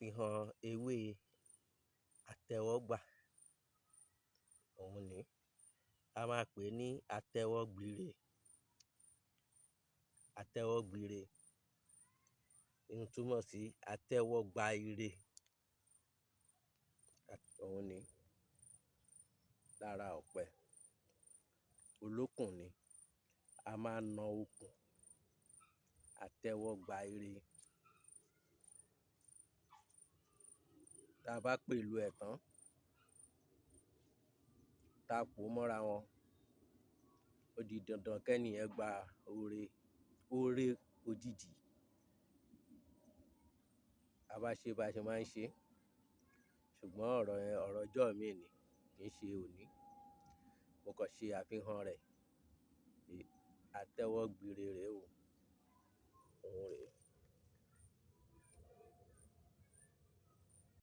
àfihàn ewé àtẹwọ́gbà. Òun ni a máa pè ní atẹwọ́gbire. Atẹwọ́gbire ń túmọ̀ sí atẹ́wọ́gbà ire. Òun ni lára ọ̀pẹ. Olókùn ni a máa ń na okùn. Atẹ́wọ́gbà ire. Tá a bá pèlò ẹ̀ tán, tá a pò ó mọ́ra wọn, ó di dandan kẹ́ni yẹn gba oore òjijì. A bá ṣe bá ṣe máa ń ṣe, ṣùgbọ́n ọ̀rọ̀ ọjọ́ mi ni kì í ṣe òní. Mo kàn ṣe àfihàn rẹ̀. Atẹ́wọ́gbire rèé o.